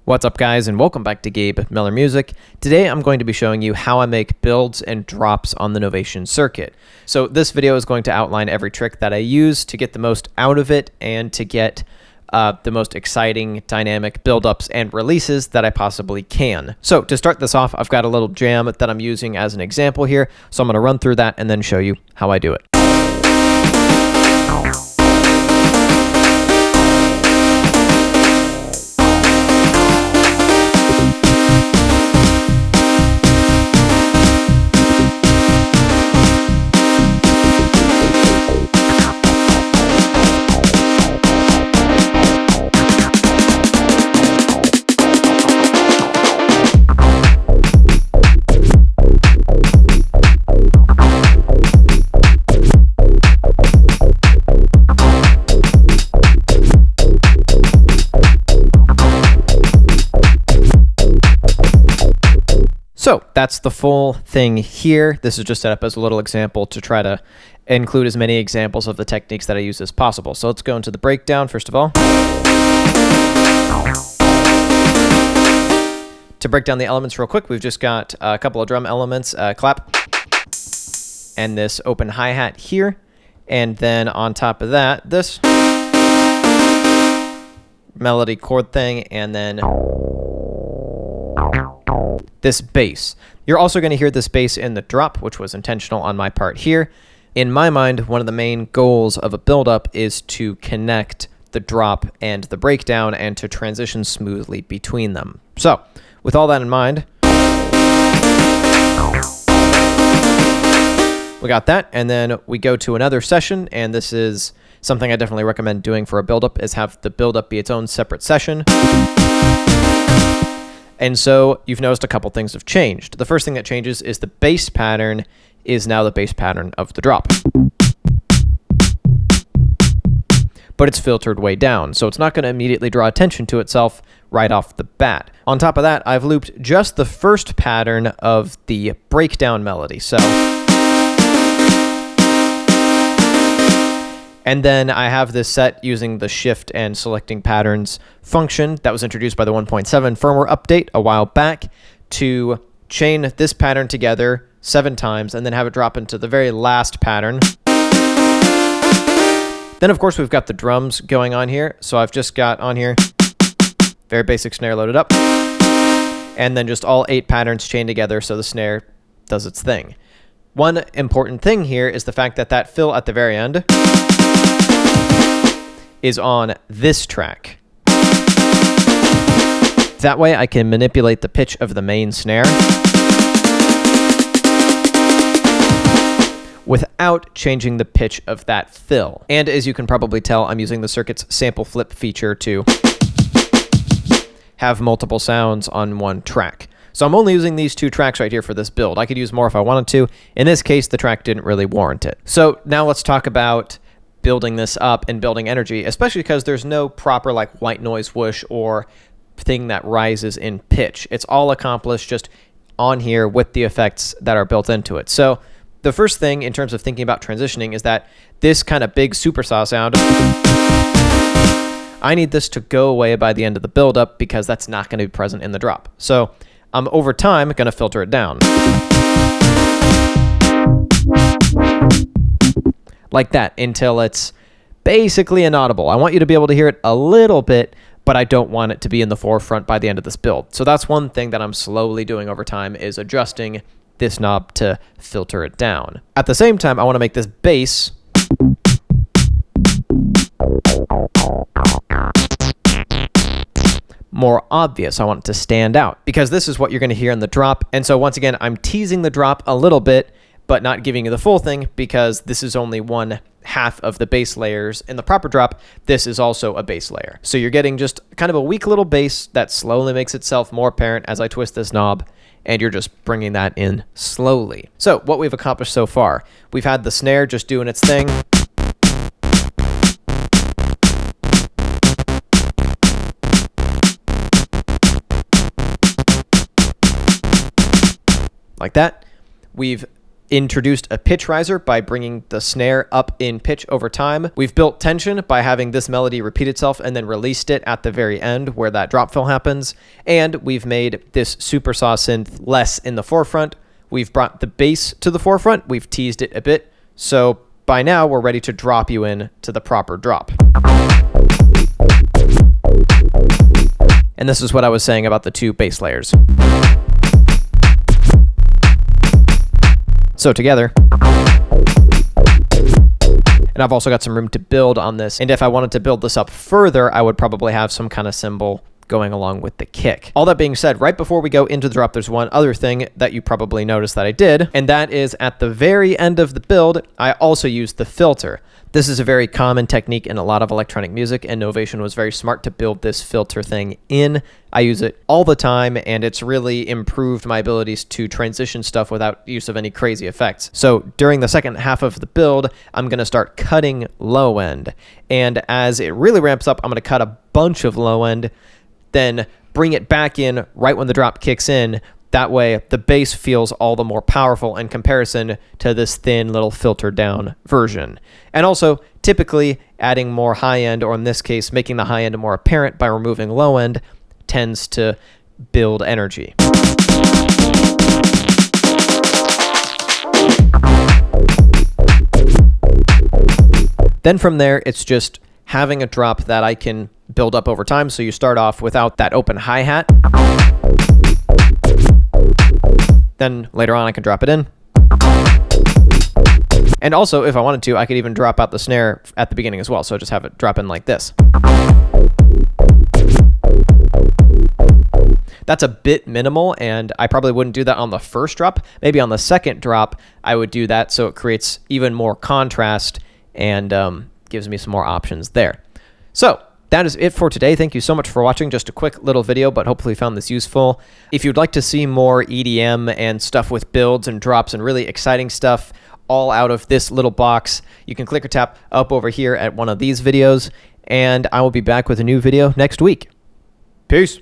What's up, guys, and welcome back to Gabe Miller Music. Today I'm going to be showing you how I make builds and drops on the Novation Circuit. So this video is going to outline every trick that I use to get the most out of it and to get the most exciting dynamic buildups and releases that I possibly can. So to start this off, I've got a little jam that I'm using as an example here. So I'm going to run through that and then show you how I do it. So that's the full thing here. This is just set up as a little example to try to include as many examples of the techniques that I use as possible. So let's go into the breakdown first of all. To break down the elements real quick, we've just got a couple of drum elements, clap, and this open hi-hat here. And then on top of that, this melody chord thing, and then this bass. You're also going to hear this bass in the drop, which was intentional on my part here. In my mind, one of the main goals of a build-up is to connect the drop and the breakdown and to transition smoothly between them. So, with all that in mind, we got that, and then we go to another session, and this is something I definitely recommend doing for a build-up, is have the build-up be its own separate session. And so you've noticed a couple things have changed. The first thing that changes is the bass pattern is now the bass pattern of the drop. But it's filtered way down, so it's not going to immediately draw attention to itself right off the bat. On top of that, I've looped just the first pattern of the breakdown melody. So, and then I have this set using the shift and selecting patterns function that was introduced by the 1.7 firmware update a while back to chain this pattern together 7 times and then have it drop into the very last pattern. Then, of course, we've got the drums going on here. So I've just got on here very basic snare loaded up and then just all 8 patterns chained together so the snare does its thing. One important thing here is the fact that that fill at the very end is on this track. That way I can manipulate the pitch of the main snare without changing the pitch of that fill. And as you can probably tell, I'm using the circuit's sample flip feature to have multiple sounds on one track. So I'm only using these 2 tracks right here for this build. I could use more if I wanted to. In this case, the track didn't really warrant it. So now let's talk about building this up and building energy, especially because there's no proper like white noise whoosh or thing that rises in pitch. It's all accomplished just on here with the effects that are built into it. So the first thing in terms of thinking about transitioning is that this kind of big supersaw sound, I need this to go away by the end of the buildup because that's not going to be present in the drop. So I'm over time going to filter it down. Like that until it's basically inaudible. I want you to be able to hear it a little bit, but I don't want it to be in the forefront by the end of this build. So that's one thing that I'm slowly doing over time is adjusting this knob to filter it down. At the same time, I want to make this bass more obvious. I want it to stand out because this is what you're going to hear in the drop. And so once again, I'm teasing the drop a little bit, but not giving you the full thing because this is only one half of the bass layers. In the proper drop, this is also a bass layer. So you're getting just kind of a weak little bass that slowly makes itself more apparent as I twist this knob, and you're just bringing that in slowly. So what we've accomplished so far, we've had the snare just doing its thing. Like that. We've introduced a pitch riser by bringing the snare up in pitch over time. We've built tension by having this melody repeat itself and then released it at the very end where that drop fill happens. And we've made this super saw synth less in the forefront. We've brought the bass to the forefront. We've teased it a bit. So by now we're ready to drop you in to the proper drop. And this is what I was saying about the two bass layers. So together, and I've also got some room to build on this. And if I wanted to build this up further, I would probably have some kind of cymbal going along with the kick. All that being said, right before we go into the drop, there's one other thing that you probably noticed that I did, and that is at the very end of the build, I also used the filter. This is a very common technique in a lot of electronic music, and Novation was very smart to build this filter thing in. I use it all the time, and it's really improved my abilities to transition stuff without use of any crazy effects. So during the second half of the build, I'm going to start cutting low end. And as it really ramps up, I'm going to cut a bunch of low end, then bring it back in right when the drop kicks in. That way, the bass feels all the more powerful in comparison to this thin little filtered down version. And also, typically, adding more high end, or in this case, making the high end more apparent by removing low end, tends to build energy. Then from there, it's just having a drop that I can build up over time. So you start off without that open hi-hat. Then later on I can drop it in. And also, if I wanted to, I could even drop out the snare at the beginning as well. So just have it drop in like this. That's a bit minimal, and I probably wouldn't do that on the first drop. Maybe on the second drop, I would do that so it creates even more contrast and gives me some more options there. So that is it for today. Thank you so much for watching. Just a quick little video, but hopefully you found this useful. If you'd like to see more EDM and stuff with builds and drops and really exciting stuff all out of this little box, you can click or tap up over here at one of these videos, and I will be back with a new video next week. Peace.